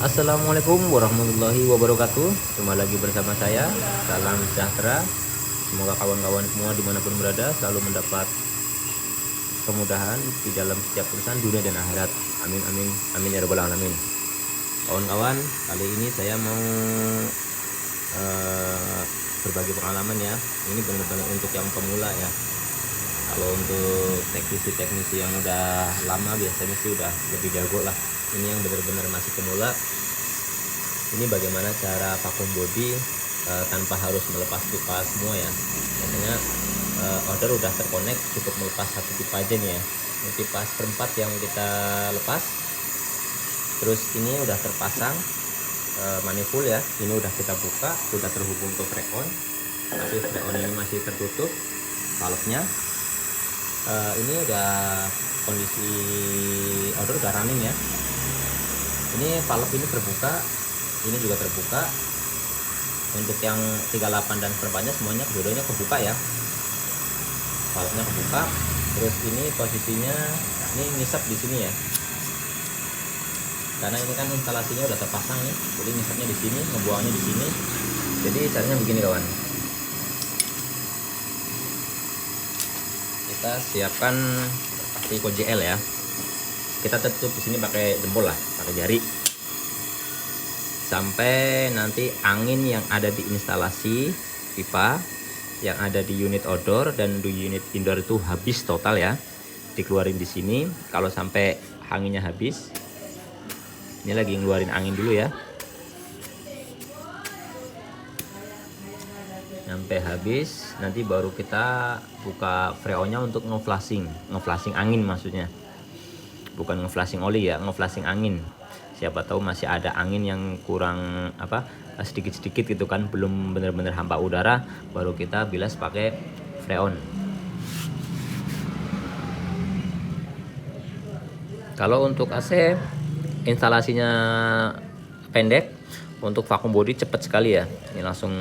Assalamualaikum warahmatullahi wabarakatuh. Jumpa lagi bersama saya. Salam sejahtera. Semoga kawan-kawan semua dimanapun berada selalu mendapat kemudahan di dalam setiap urusan dunia dan akhirat. Amin amin amin ya rabbal alamin. Kawan-kawan, kali ini saya mau berbagi pengalaman ya. Ini benar-benar untuk yang pemula ya. Kalau untuk teknisi-teknisi yang udah lama biasanya sih udah lebih jago lah. Ini yang benar-benar masih pemula. Ini bagaimana cara vakum body tanpa harus melepas pipa semua ya. Biasanya order udah terkonek, cukup melepas satu pipa aja nih ya. Ini pipa seperempat yang kita lepas. Terus ini udah terpasang manifold ya. Ini udah kita buka, sudah terhubung ke freon. Tapi freon ini masih tertutup valve-nya. Ini udah kondisi order udah running ya. Ini valve ini terbuka, ini juga terbuka. Untuk yang 38 dan seperempatnya semuanya keduanya kebuka ya. Valve-nya kebuka. Terus ini posisinya ini ngisap di sini ya. Karena ini kan instalasinya udah terpasang nih, jadi ngisapnya di sini, ngebuangnya di sini. Jadi caranya begini kawan. Kita siapkan pasti JL ya. Kita tutup di sini pakai jempol lah, pakai jari. Sampai nanti angin yang ada di instalasi pipa, yang ada di unit outdoor dan di unit indoor itu habis total ya. Dikeluarin di sini. Kalau sampai anginnya habis, ini lagi ngeluarin angin dulu ya. Sampai habis, nanti baru kita buka freonnya untuk ngeflashing angin maksudnya. Bukan ngeflashing oli ya, ngeflashing angin. Siapa tahu masih ada angin yang kurang sedikit-sedikit gitu kan, belum benar-benar hampa udara, baru kita bilas pakai freon. Kalau untuk AC instalasinya pendek, untuk vakum body cepat sekali ya. Ini langsung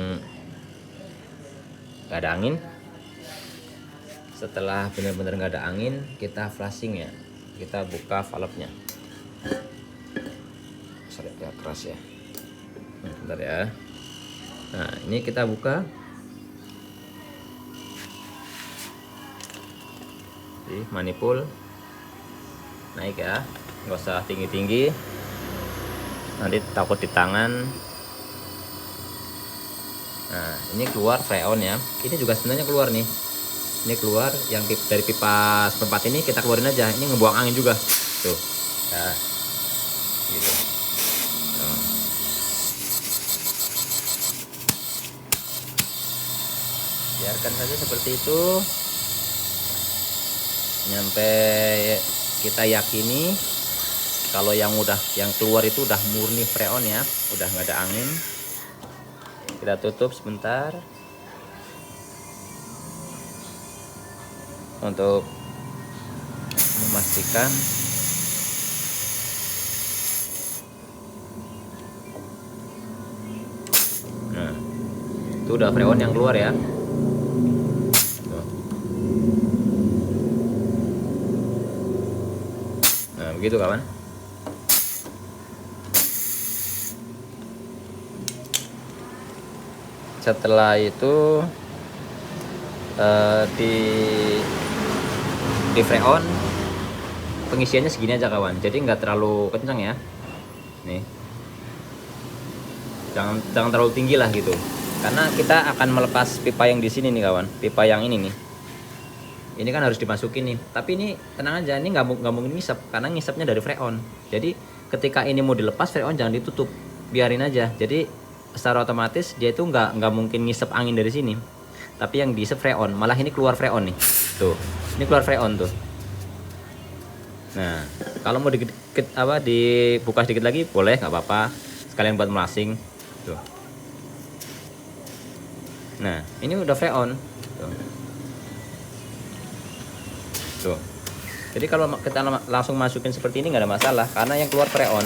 gak ada angin. Setelah benar-benar gak ada angin, kita flashing ya. Kita buka valve-nya. Sorry, agak keras ya. Bentar ya. Nah, ini kita buka. Jadi manifold naik ya. Nggak usah tinggi-tinggi. Nanti takut di tangan. Nah, ini keluar freon ya. Ini juga sebenarnya keluar nih. Ini keluar yang dari pipa seperempat ini kita keluarin aja. Ini ngebuang angin juga. Tuh. Ya. Gitu. Tuh. Biarkan saja seperti itu. Nyampe kita yakini kalau yang keluar itu udah murni freon ya, udah nggak ada angin. Kita tutup sebentar untuk memastikan nah itu udah freon yang keluar ya. Tuh. Nah begitu kawan. Setelah itu di freon pengisiannya segini aja kawan, jadi nggak terlalu kencang ya. Nih, jangan terlalu tinggi lah gitu, karena kita akan melepas pipa yang di sini nih kawan. Pipa yang ini nih, ini kan harus dimasukin nih, tapi ini tenang aja, ini nggak mungkin ngisap karena ngisapnya dari freon. Jadi ketika ini mau dilepas, freon jangan ditutup, biarin aja. Jadi secara otomatis dia itu nggak mungkin ngisap angin dari sini, tapi yang diisap freon. Malah ini keluar freon nih, tuh, ini keluar freon tuh. Nah, kalau mau dibuka sedikit lagi boleh, nggak apa-apa, sekalian buat melasing tuh. Nah, ini udah freon tuh. Tuh. Jadi kalau kita langsung masukin seperti ini nggak ada masalah, karena yang keluar freon.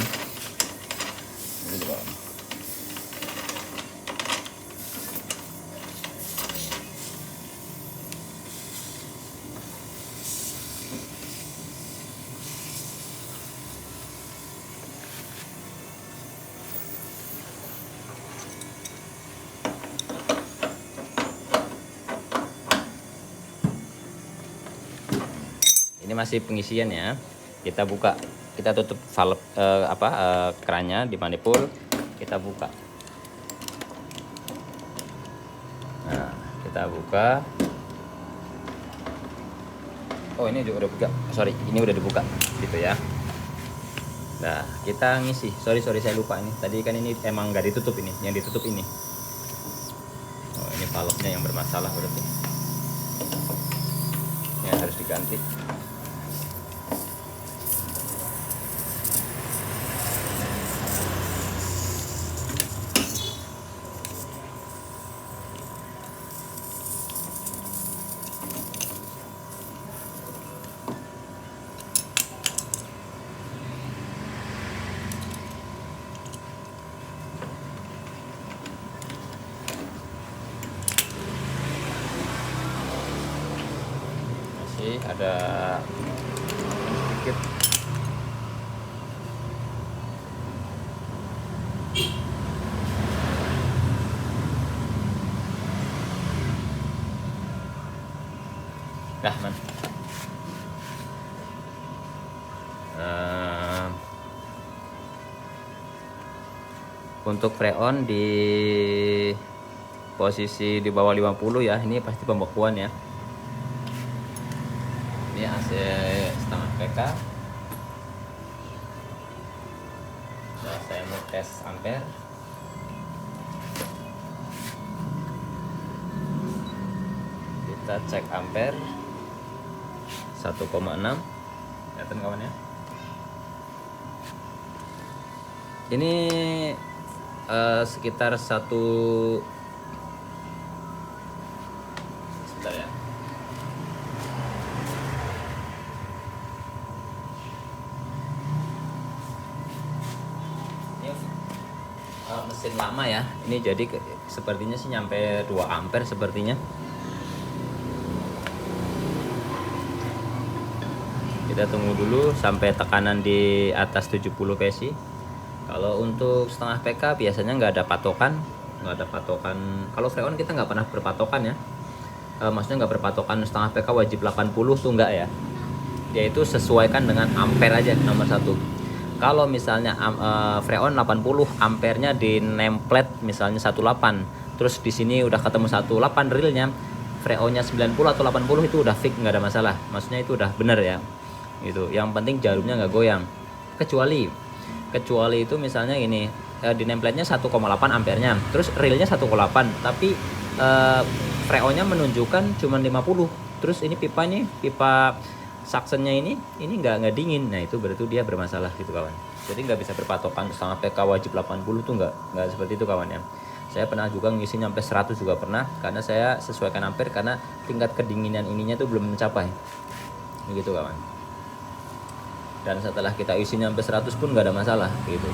masih pengisian ya. Kita buka, kita tutup valve kerannya di manifold, kita buka. Nah, kita buka. Oh, ini juga udah buka. Sorry, ini udah dibuka gitu ya. Nah, kita ngisi. Sorry saya lupa ini. Tadi kan ini emang nggak ditutup ini. Yang ditutup ini. Oh, ini valve-nya yang bermasalah berarti. Yang harus diganti. Ada sedikit. Dah, man. Untuk freon di posisi di bawah 50 ya, ini pasti pembekuan ya. Ini AC setengah PK. Nah, saya mau tes ampere. Kita cek ampere 1,6. Kelihatan kawan ya. Ini sekitar sebentar ya. Mesin lama ya, ini jadi sepertinya sih nyampe 2 ampere sepertinya. Kita tunggu dulu sampai tekanan di atas 70 PSI. Kalau untuk setengah PK biasanya nggak ada patokan. Kalau freon kita nggak pernah berpatokan ya. Maksudnya nggak berpatokan setengah PK wajib 80 tuh nggak ya. Dia itu sesuaikan dengan ampere aja nomor 1. Kalau misalnya freon 80 ampernya di nameplate misalnya 18, terus di sini udah ketemu 18 realnya, freonnya 90 atau 80 itu udah fix, nggak ada masalah. Maksudnya itu udah bener ya. Gitu. Yang penting jarumnya nggak goyang. Kecuali itu misalnya ini di nameplate-nya 1,8 ampernya, terus realnya 1,8, tapi freonnya menunjukkan cuma 50. Terus ini pipa suctionnya ini nggak dingin, nah itu berarti dia bermasalah gitu kawan. Jadi nggak bisa berpatokan setengah PK wajib 80 tuh nggak seperti itu kawan ya. Saya pernah juga ngisi sampai 100 juga pernah, karena saya sesuaikan ampere karena tingkat kedinginan ininya tuh belum mencapai begitu kawan. Dan setelah kita isi sampai 100 pun nggak ada masalah gitu.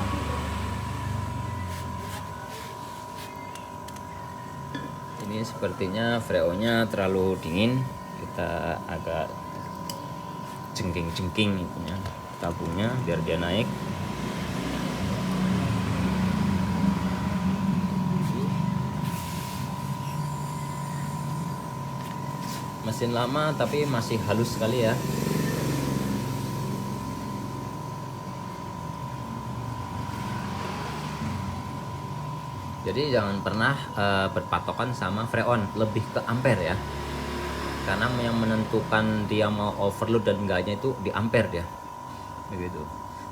Ini sepertinya freonnya terlalu dingin, kita agak jengking itunya, tabungnya biar dia naik. Mesin lama tapi masih halus sekali ya. Jadi jangan pernah berpatokan sama freon, lebih ke ampere ya. Karena yang menentukan dia mau overload dan enggaknya itu di ampere dia begitu.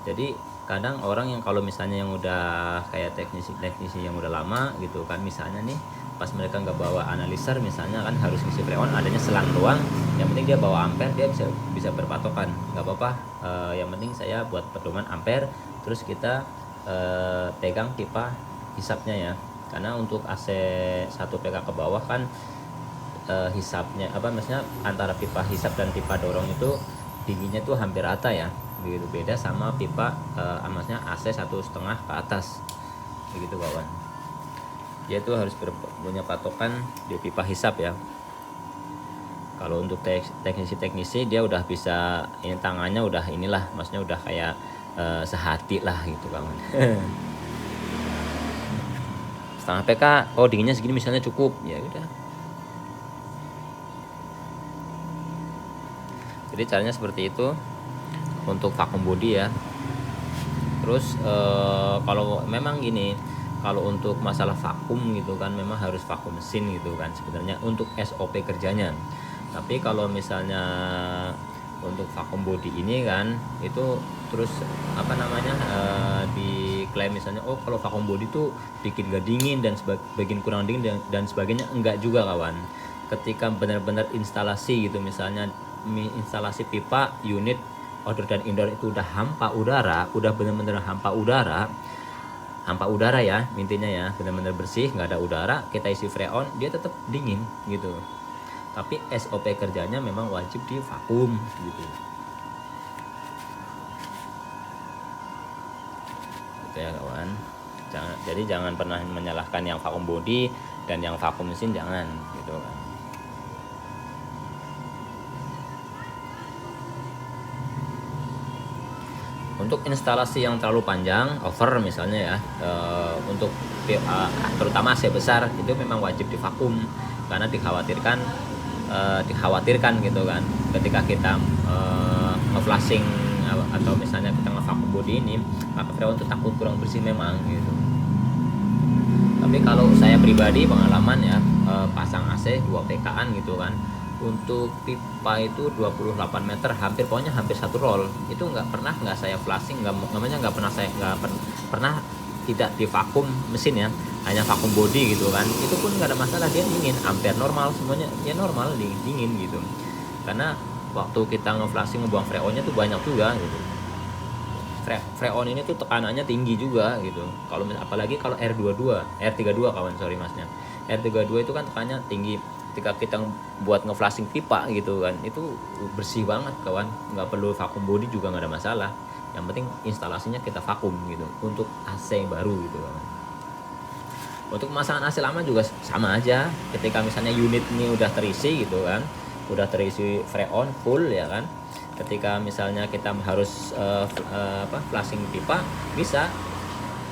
Jadi kadang orang yang kalau misalnya yang udah kayak teknisi yang udah lama gitu kan, misalnya nih pas mereka nggak bawa analiser misalnya kan, harus ngisi freon adanya selang doang, yang penting dia bawa ampere, dia bisa berpatokan, nggak apa-apa. Yang penting saya buat pedoman ampere, terus kita pegang pipa hisapnya ya. Karena untuk AC 1 PK ke bawah kan hisapnya maksudnya antara pipa hisap dan pipa dorong itu dinginnya tuh hampir rata ya begitu. Beda sama pipa maksudnya AC 1,5 ke atas begitu kawan. Dia tuh harus punya patokan di pipa hisap ya. Kalau untuk teknisi dia udah bisa, ini tangannya udah inilah, maksudnya udah kayak sehati lah gitu kawan. Setengah PK, oh dinginnya segini misalnya cukup, ya udah. Jadi caranya seperti itu untuk vakum body ya. Terus kalau memang gini, kalau untuk masalah vakum gitu kan memang harus vakum mesin gitu kan sebenarnya untuk SOP kerjanya. Tapi kalau misalnya untuk vakum body ini kan itu terus apa namanya diklaim misalnya oh kalau vakum body tuh bikin gak dingin dan bikin kurang dingin dan sebagainya. Enggak juga kawan. Ketika benar-benar instalasi gitu misalnya instalasi pipa unit outdoor dan indoor itu udah hampa udara, udah benar-benar hampa udara ya intinya ya, benar-benar bersih nggak ada udara, kita isi freon dia tetap dingin gitu. Tapi SOP kerjanya memang wajib di vakum gitu. Gitu ya kawan. Jadi jangan pernah menyalahkan yang vakum body dan yang vakum mesin, jangan gitu kan. Untuk instalasi yang terlalu panjang, over misalnya ya, untuk terutama AC besar itu memang wajib divakum karena dikhawatirkan gitu kan ketika kita ngeflashing atau misalnya kita ngevakum body ini, maka freon itu takut kurang bersih memang gitu. Tapi kalau saya pribadi pengalaman ya, pasang AC 2 PK-an gitu kan, untuk pipa itu 28 meter pokoknya hampir 1 roll itu nggak pernah saya flashing, nggak pernah tidak divakum mesin ya, hanya vakum body gitu kan, itu pun nggak ada masalah, dia dingin, ampere normal semuanya ya, normal dingin gitu. Karena waktu kita ngeflashing ngebuang freonnya tuh banyak juga gitu. Freon ini tuh tekanannya tinggi juga gitu. Kalau apalagi kalau R32 kawan, sorry masnya, R32 itu kan tekanannya tinggi. Ketika kita buat ngeflashing pipa gitu kan, itu bersih banget kawan, nggak perlu vakum body juga nggak ada masalah. Yang penting instalasinya kita vakum gitu untuk AC baru gitu kawan. Untuk pemasangan AC lama juga sama aja, ketika misalnya unit ini udah terisi gitu kan, udah terisi freon full ya kan, ketika misalnya kita harus flashing pipa, bisa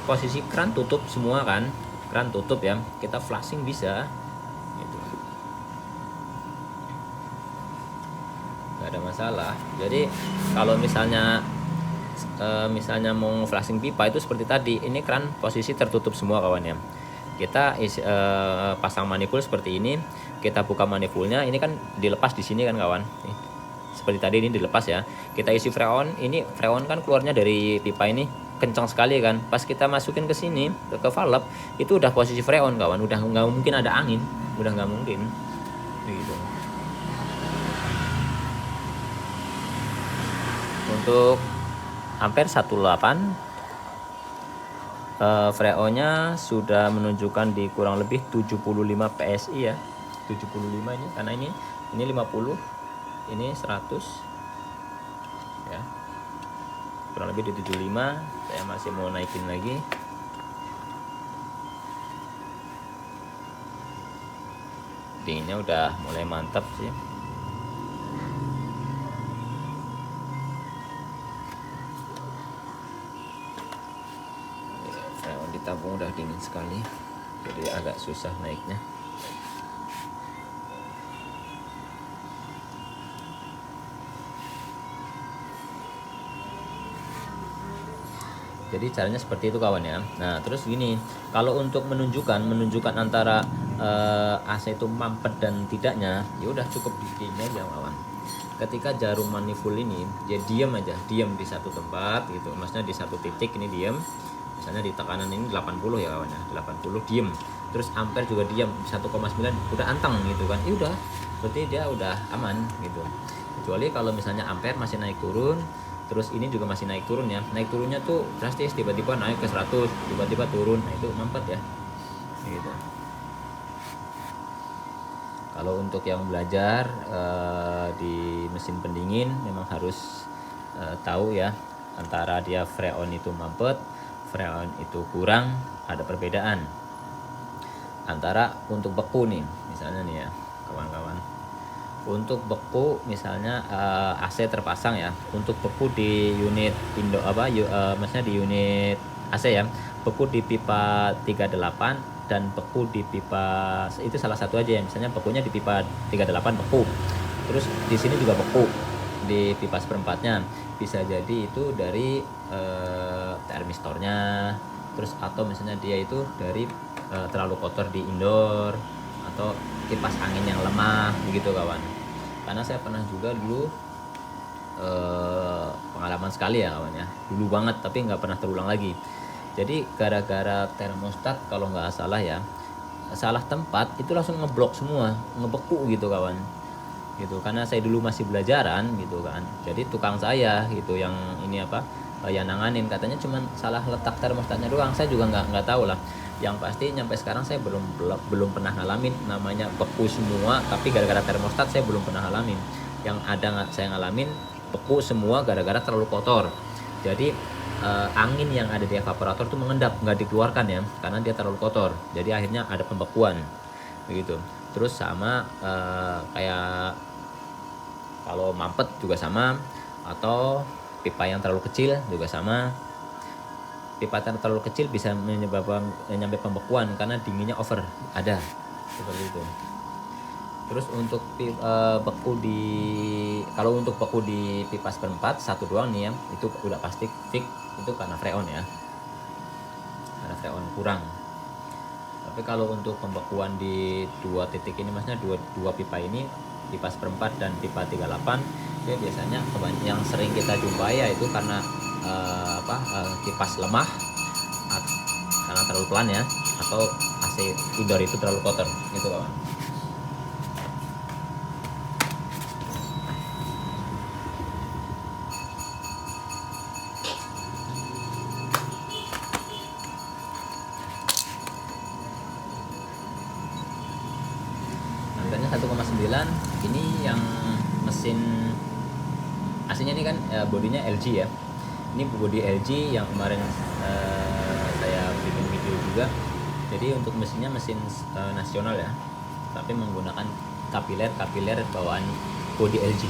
posisi kran tutup semua kan, kran tutup ya, kita flashing bisa gitu. Nggak ada masalah. Jadi kalau misalnya mau flashing pipa itu seperti tadi, ini kran posisi tertutup semua kawan ya. Kita pasang manifold seperti ini, kita buka manifoldnya, ini kan dilepas di sini kan kawan. Nih, seperti tadi ini dilepas ya. Kita isi freon, ini freon kan keluarnya dari pipa ini kencang sekali kan. Pas kita masukin ke sini ke valve itu udah posisi freon kawan, udah nggak mungkin ada angin, udah nggak mungkin gitu. Untuk ampere 18 freonnya sudah menunjukkan di kurang lebih 75 PSI ya, 75 ini karena ini 50, ini 100 ya, kurang lebih di 75. Saya masih mau naikin lagi. Dinginnya udah mulai mantap sih. Tabung udah dingin sekali, jadi agak susah naiknya. Jadi caranya seperti itu kawan ya. Nah terus gini, kalau untuk menunjukkan antara AC itu mampet dan tidaknya, ya udah cukup diam aja kawan. Ketika jarum manifold ini dia diam di satu tempat gitu, maksudnya di satu titik ini diam. Misalnya di tekanan ini 80 ya kawan ya, 80 diem, terus ampere juga diam 1,9 udah anteng gitu kan, ya udah berarti dia udah aman gitu. Kecuali kalau misalnya ampere masih naik turun, terus ini juga masih naik turun ya, naik turunnya tuh drastis, tiba-tiba naik ke 100, tiba-tiba turun, nah itu mampet ya gitu. Kalau untuk yang belajar di mesin pendingin memang harus tahu ya, antara dia freon itu mampet, freon itu kurang, ada perbedaan. Antara untuk beku nih misalnya nih ya kawan-kawan, untuk beku misalnya AC terpasang ya, untuk beku di unit maksudnya di unit AC ya, beku di pipa 38 dan beku di pipa itu salah satu aja ya, misalnya bekunya di pipa 38 beku, terus di sini juga beku. di pipa seperempatnya. Bisa jadi itu dari termistornya, terus atau misalnya dia itu dari terlalu kotor di indoor, atau kipas angin yang lemah begitu kawan. Karena saya pernah juga dulu pengalaman sekali ya kawan ya, dulu banget, tapi nggak pernah terulang lagi. Jadi gara-gara termostat kalau nggak salah ya, salah tempat itu langsung ngeblok semua, ngebeku gitu kawan gitu. Karena saya dulu masih belajaran gitu kan, jadi tukang saya gitu yang ini apa, yang nanganin, katanya cuman salah letak termostatnya doang. Saya juga nggak tahu lah. Yang pasti nyampe sekarang saya belum pernah ngalamin namanya beku semua, tapi gara-gara termostat saya belum pernah ngalamin. Yang ada saya ngalamin beku semua gara-gara terlalu kotor. Jadi angin yang ada di evaporator itu mengendap, nggak dikeluarkan ya, karena dia terlalu kotor. Jadi akhirnya ada pembekuan begitu. Terus sama kayak kalau mampet juga sama, atau pipa yang terlalu kecil juga sama. Pipa yang terlalu kecil bisa menyebabkan nyampe pembekuan karena dinginnya over, ada seperti itu. Terus untuk beku di, kalau untuk beku di pipa seperempat satu doang nih ya, itu udah pasti fix itu karena freon ya, karena freon kurang. Tapi kalau untuk pembekuan di dua titik ini, maksudnya dua pipa ini, pipa seperempat dan pipa 38, dia biasanya yang sering kita jumpai yaitu karena kipas lemah karena terlalu pelan ya, atau AC indoor itu terlalu kotor gitu kawan. Harganya 1,9. Ini yang mesin aslinya ini kan bodinya LG ya. Ini bodi LG yang kemarin saya bikin video juga. Jadi untuk mesinnya mesin nasional ya, tapi menggunakan kapiler bawaan bodi LG.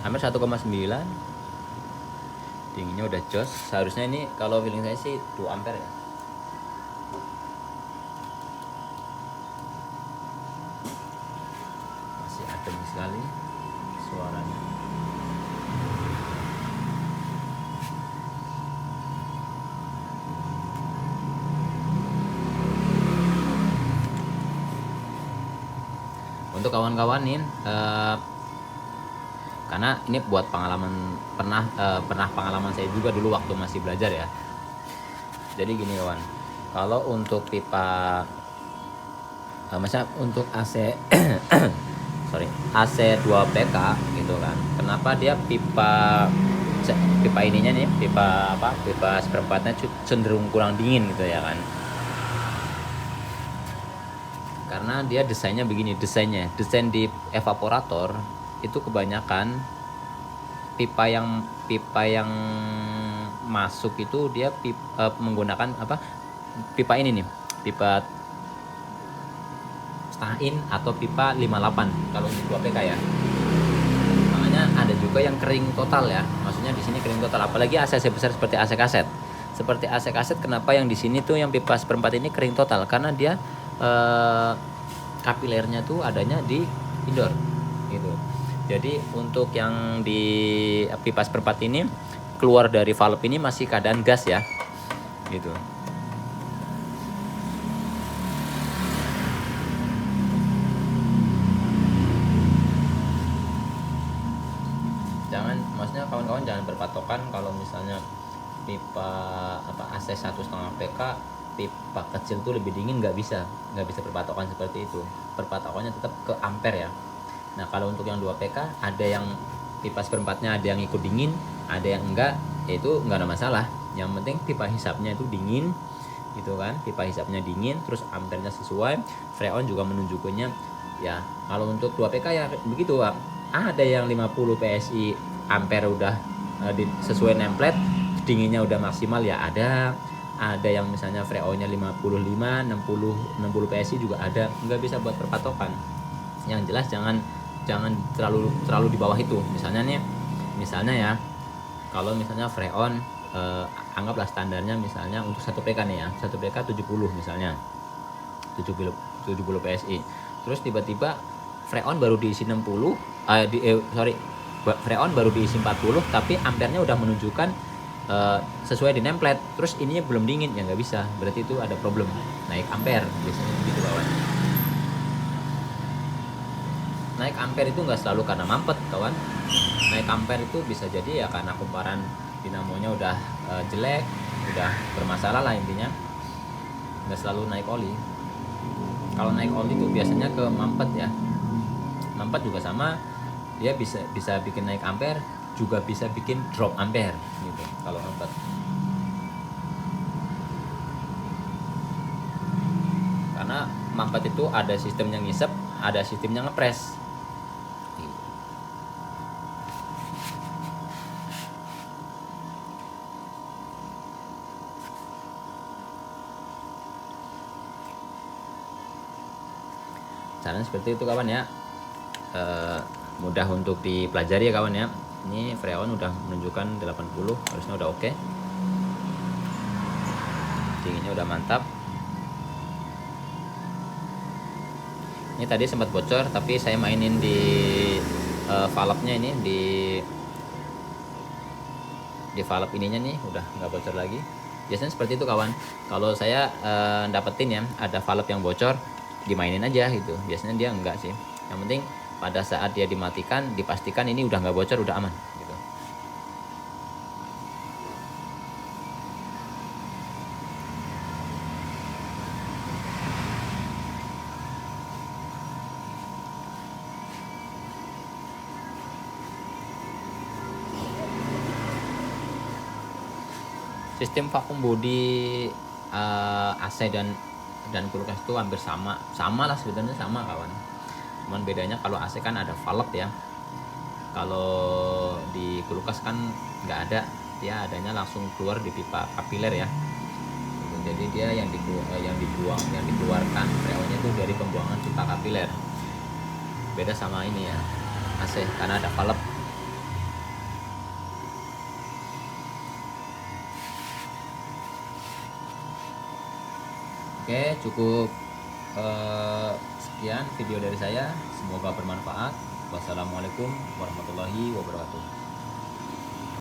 Hampir 1,9. Dinginnya udah jos. Seharusnya ini kalau feeling saya sih 2 ampere ya. Masih adem sekali suaranya. Untuk kawan-kawan nih, karena ini buat pengalaman, pernah pengalaman saya juga dulu waktu masih belajar ya. Jadi gini kawan, kalau untuk pipa maksudnya untuk AC AC 2 PK gitu kan, kenapa dia pipa ininya nih, pipa seperempatnya cenderung kurang dingin gitu ya kan. Karena dia desainnya begini, desain di evaporator itu kebanyakan pipa yang masuk itu dia menggunakan pipa ini nih, pipa setengah in atau pipa 58 kalau untuk 2 PK ya. Makanya ada juga yang kering total ya, maksudnya di sini kering total, apalagi AC besar seperti AC kaset. Seperti AC kaset, kenapa yang di sini tuh yang pipa seperempat ini kering total? Karena dia kapilernya tuh adanya di indoor gitu. Jadi untuk yang di pipa seperempat ini, keluar dari valve ini masih keadaan gas ya gitu. Maksudnya kawan-kawan jangan berpatokan kalau misalnya pipa AC 1,5 PK, pipa kecil tuh lebih dingin, nggak bisa berpatokan seperti itu. Berpatokannya tetap ke ampere ya. Nah kalau untuk yang 2 PK, ada yang pipa seperempatnya ada yang ikut dingin, ada yang enggak, itu enggak ada masalah. Yang penting pipa hisapnya itu dingin gitu kan, pipa hisapnya dingin, terus ampernya sesuai, freon juga menunjukkannya ya. Kalau untuk 2 PK ya begitu Pak. Ada yang 50 PSI ampere udah sesuai template, dinginnya udah maksimal ya ada yang misalnya freonnya 55, 60 PSI juga ada, nggak bisa buat perpatokan. Yang jelas jangan terlalu di bawah itu. Misalnya ya, kalau misalnya freon anggaplah standarnya misalnya untuk 1 PK nih ya, 1 PK 70 misalnya, 70 PSI. Terus tiba-tiba Freon baru diisi 60, Freon baru diisi 40, tapi ampernya udah menunjukkan sesuai di nameplate, terus ininya belum dingin, ya nggak bisa, berarti itu ada problem naik ampere biasanya gitu kawan. Naik ampere itu nggak selalu karena mampet kawan. Naik ampere itu bisa jadi ya karena kumparan dinamonya udah jelek, udah bermasalah lah intinya. Nggak selalu naik oli. Kalau naik oli itu biasanya ke mampet ya. Mampet juga sama, dia bisa bikin naik ampere, juga bisa bikin drop ampere gitu kalau mampet. Karena mampet itu ada sistem yang ngisep, ada sistem yang ngepres. Caranya seperti itu kawan ya. Mudah untuk dipelajari ya kawan ya. Ini Freon udah menunjukkan 80, harusnya udah oke. Dinginnya udah mantap. Ini tadi sempat bocor, tapi saya mainin di valve-nya ini, di valve ininya nih udah nggak bocor lagi. Biasanya seperti itu kawan. Kalau saya dapetin ya ada valve yang bocor, dimainin aja gitu. Biasanya dia enggak sih. Yang penting pada saat dia dimatikan, dipastikan ini udah nggak bocor, udah aman gitu. Sistem vakum body AC dan kulkas itu hampir sama lah sebetulnya, sama kawan. Cuman bedanya kalau AC kan ada valve ya, kalau di kulkas kan nggak ada, dia adanya langsung keluar di pipa kapiler ya. Jadi dia yang dikeluarkan freonnya itu dari pembuangan pipa kapiler. Beda sama ini ya AC, karena ada valve. Oke, cukup sekian video dari saya. Semoga bermanfaat. Wassalamualaikum warahmatullahi wabarakatuh.